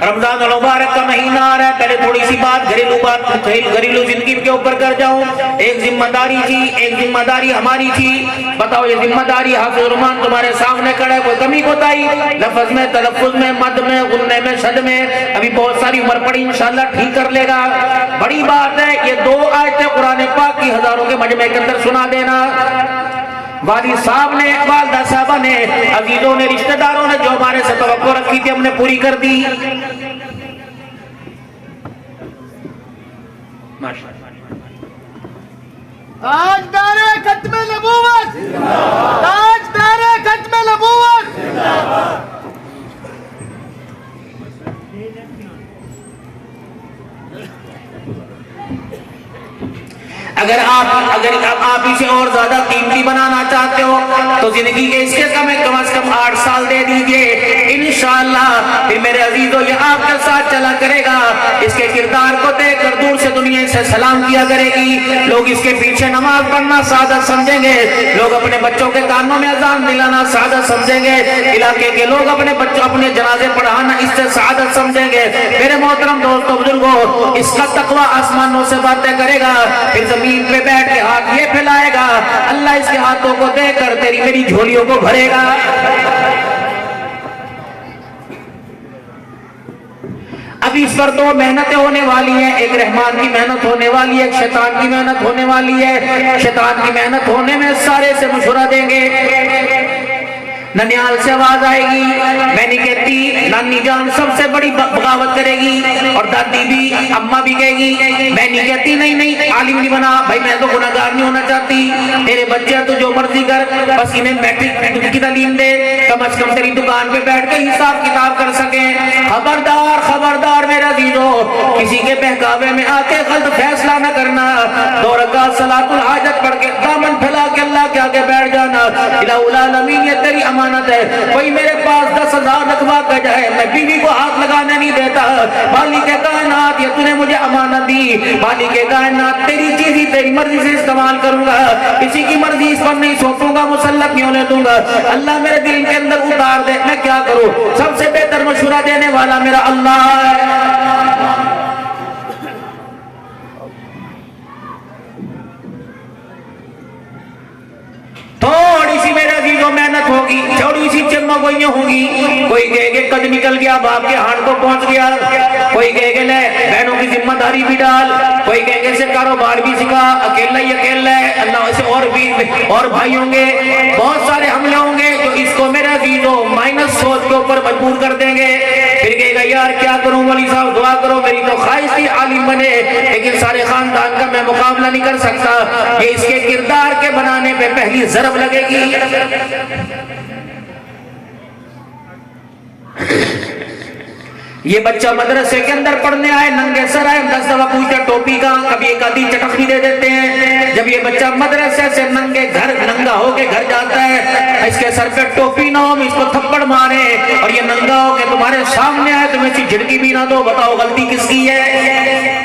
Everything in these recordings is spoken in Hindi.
रमजान मुबारक का महीना आ रहा है, पहले थोड़ी सी बात घरेलू जिंदगी के ऊपर कर जाऊं। एक जिम्मेदारी थी, एक जिम्मेदारी हमारी थी। बताओ ये जिम्मेदारी हाफिज रहमान तुम्हारे सामने खड़ा है, कोई कमी कोताही लफ्ज में, तलफ्फुज में, मद में, गुन्ने में, शद में, अभी बहुत सारी उम्र पड़ी, इंशाल्लाह ठीक कर लेगा। बड़ी बात है, ये 2 आयतें कुरान पाक की हजारों के मजमे के अंदर सुना देना। वाली साहब ने, वालदा साहबा ने, अजीजों ने, रिश्तेदारों ने जो हमारे से तवक्को रखी थी हमने पूरी कर दी। ताजदारे खत्मे नबूवत, ताजदारे खत्मे नबूवत। अगर आप इसे और ज्यादा कीमती बनाना चाहते हो तो जिंदगी के इसके कम से कम 8 साल दे दीजिए, इंशाअल्लाह फिर मेरे अजीजों ये आपके साथ चला करेगा। इसके किरदार को देखकर दूर से दुनिया से सलाम किया करेगी। लोग इसके पीछे नमाज पढ़ना सादत समझेंगे, लोग अपने बच्चों के कानों में अजान दिलाना सादत समझेंगे, इलाके के लोग अपने बच्चों अपने जनाजे पढ़ाना इससे सादत समझेंगे। मेरे मोहतरम दोस्तों बुजुर्गों, इसका तकवा आसमानों से बातें करेगा, फिर जमीन पे बैठ के हाथ ये फैलाएगा, अल्लाह इसके हाथों को देकर तेरी मेरी झोलियों को भरेगा। अब इस पर 2 मेहनतें होने वाली हैं, एक रहमान की मेहनत होने वाली है, एक शैतान की मेहनत होने वाली है। शैतान की मेहनत होने में सारे से मशवरा देंगे, ननियाल से आवाज आएगी, मैं नहीं कहती नानी जान सबसे बड़ी बगावत करेगी और दादी भी, अम्मा भी कहेगी मैं नहीं कहती नहीं आलिम नहीं बना भाई, मैं तो गुनाहगार नहीं होना चाहती, तेरे बच्चे तो जो मर्जी कर, बस इन्हें मैट्रिक की तालीम दे, कम से कम तेरी दुकान पे बैठ के हिसाब किताब कर सके। खबरदार खबरदार मेरा अजीजों, किसी के बहकावे में आके गलत फैसला न करना। 2 रकात सलातुल हाजत पढ़ के दामन फैला के अल्लाह के आगे बैठ जाना। इलाहुल आलमीन ये तेरी अमानत है। कोई मेरे पास 10,000 रखवा कर जाए, मैं बीवी को हाथ लगाने नहीं देता। मालिक के कायनात ये तूने मुझे अमानत दी, मालिक के कायनात तेरी चीज ही तेरी मर्जी से इस्तेमाल करूंगा, किसी की मर्जी इस पर नहीं सौंपूंगा, मुसल्लत नहीं होने दूंगा। अल्लाह मेरे दिल के अंदर उतार दे, मैं क्या करूं? सबसे बेहतर मशवरा देने वाला मेरा अल्लाह है। थोड़ी सी मेरे अजीजों मेहनत होगी, थोड़ी सी चमकोइयां होगी। कोई कहेगे कद निकल गया, बाप के हाथ को पहुंच गया, कोई कहेगे ले बहनों की जिम्मेदारी भी डाल, कोई कहेगे से कारोबार भी सिखा, अकेला ही अकेला है, अल्लाह से और भी और भाई होंगे, बहुत सारे हमले होंगे जो इसको मेरे अजीजों माइनस सोच के ऊपर मजबूर कर देंगे। फिर कहेगा यार क्या करूं वली साहब दुआ करो, मेरी तो ख्वाहिश थी आलिम बने, लेकिन सारे खानदान का मैं मुकाबला नहीं कर सकता। ये इसके किरदार के बनाने पे पहली जरब लगेगी। ये बच्चा मदरसे के अंदर पढ़ने आए, नंगे सर आए, 10 दफा पूछते टोपी का, कभी एक आधी चटक भी दे देते हैं। जब ये बच्चा मदरसे से नंगा होके घर जाता है, इसके सर पे टोपी ना हो, इसको थप्पड़ मारे और ये नंगा होके तुम्हारे सामने आए, तुम्हें इसकी झिड़की भी ना दो, बताओ गलती किसकी है?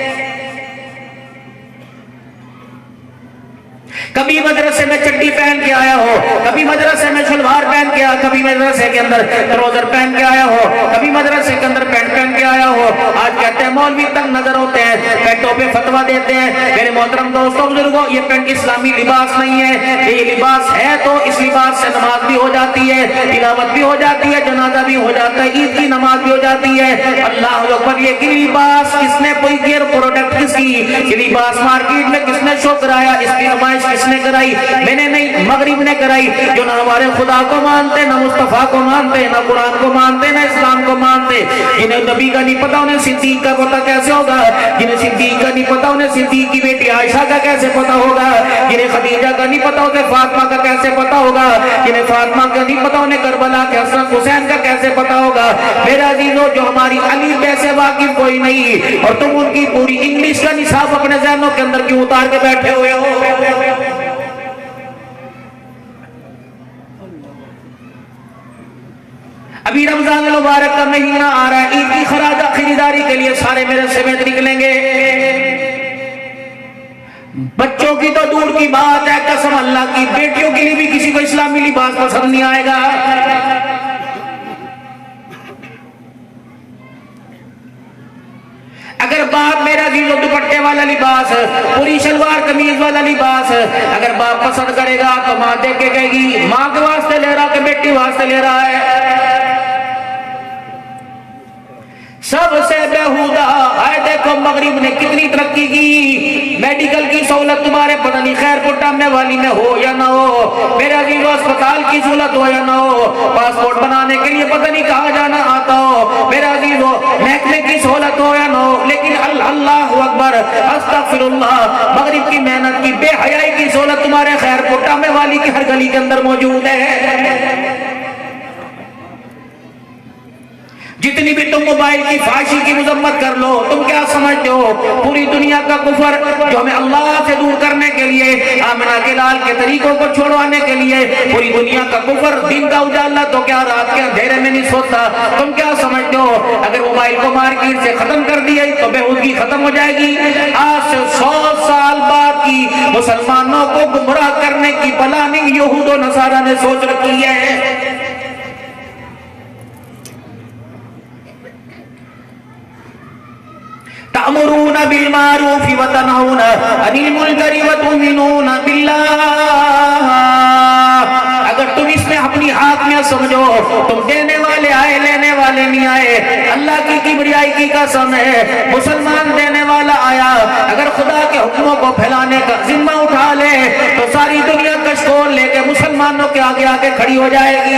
कभी मदरसे में चड्डी पहन के आया हो, कभी मदरसे में सलवार पहन के आया, कभी मदरसे के अंदर ट्राउजर पहन के आया हो, कभी मदरसे के अंदर पैंट पहन के आया हो। आज कहते हैं मौलवी तंग नजर होते हैं, पैंटों पे फतवा देते हैं। मेरे मोहतरम दोस्तों बुजुर्गों, ये पैंट इस्लामी लिबास नहीं है। ये लिबास है तो इस लिबास से नमाज भी हो जाती है, तिलावत भी हो जाती है, जनाजा भी हो जाता है, ईद की नमाज भी हो जाती है। अल्लाह अकबर, ये लिबास किसने कोई गियर प्रोडक्ट किसकी, ये लिबास मार्केट में किसने शो कराया, इसकी नुमाइश किसने कराई? मैंने नहीं, मगरिब ने कराई, जो ना हमारे खुदा को मानते, ना मुस्तफा को मानते, ना कुरान को मानते, ना इस्लाम को मानते। जिन्हें नबी का नहीं पता उन्हें सिद्दीक का पता कैसे होगा? जिन्हें सिद्दीक का नहीं पता उन्हें सिद्दीक की बेटी आयशा का कैसे पता होगा? जिन्हें खदीजा का नहीं पता उन्हें फातिमा का कैसे पता होगा? जिन्हें फातिमा का नहीं पता उन्हें करबला के हसन हुसैन का कैसे पता होगा? मेरा अजीजों, जो हमारी अली पैसे वाकिफ कोई नहीं, और तुम उनकी पूरी इंग्लिश का निसाब अपने ज़हनों के अंदर क्यों उतार के बैठे हुए हो? अभी रमजान मुबारक का महीना आ रहा है, ईद की खरीदारी के लिए सारे मेरे समेत निकलेंगे। बच्चों की तो दूर की बात है, कसम अल्लाह की, बेटियों के लिए भी किसी को इस्लामी लिबास पसंद नहीं आएगा। अगर बाप मेरा जीजो दुपट्टे वाला लिबास, पूरी शलवार कमीज वाला लिबास अगर बाप पसंद करेगा तो माँ देख के कहेगी माँ के वास्ते ले रहा कि बेटी वास्ते ले रहा है। सबसे बेहुदा है, देखो मगरिब ने कितनी तरक्की की, मेडिकल की सहूलत तुम्हारे पता नहीं खैरपुर टामने वाली में हो या ना हो, मेरा जीरो अस्पताल की सहूलत हो या ना हो, पासपोर्ट बनाने के लिए पता नहीं कहाँ जाना आता हो, मेरा जीरो महकमे की सहूलत हो या ना हो, लेकिन अल्लाह अकबर अस्तगफिरुल्लाह मगरिब की मेहनत की बेहयाई की सहूलत तुम्हारे खैरपुर टामने वाली की हर गली के अंदर मौजूद है। जितनी भी तुम मोबाइल की फाशी की मुजम्मत कर लो, तुम क्या समझते हो पूरी दुनिया का कुफर जो हमें अल्लाह से दूर करने के लिए, आमिना के लाल के तरीकों को छोड़वाने के लिए, पूरी दुनिया का कुफर, दिन का उजाला तो क्या रात के अंधेरे में नहीं सोता। तुम क्या समझते हो अगर मोबाइल को मार्केट से खत्म कर दिया तो बेहूदगी खत्म हो जाएगी। आज से 100 साल बाद की मुसलमानों को गुमराह करने की प्लानिंग यहूद और नसारा ने सोच रखी है। तअमुरून बिल मारूफ व तनहून अनिल मुनकरी व तुमिनून बिल्लाह। अगर तुम इसमें अपनी हाकमियत समझो, तुम देने वाले आए लेने वाले नहीं आए, अल्लाह की किबरियाई की कसम है मुसलमान देने वाला आया। अगर खुदा के हुक्मों को फैलाने का जिम्मा उठा ले तो सारी दुनिया कश्कोल लेके मुसलमानों के आगे आगे खड़ी हो जाएगी।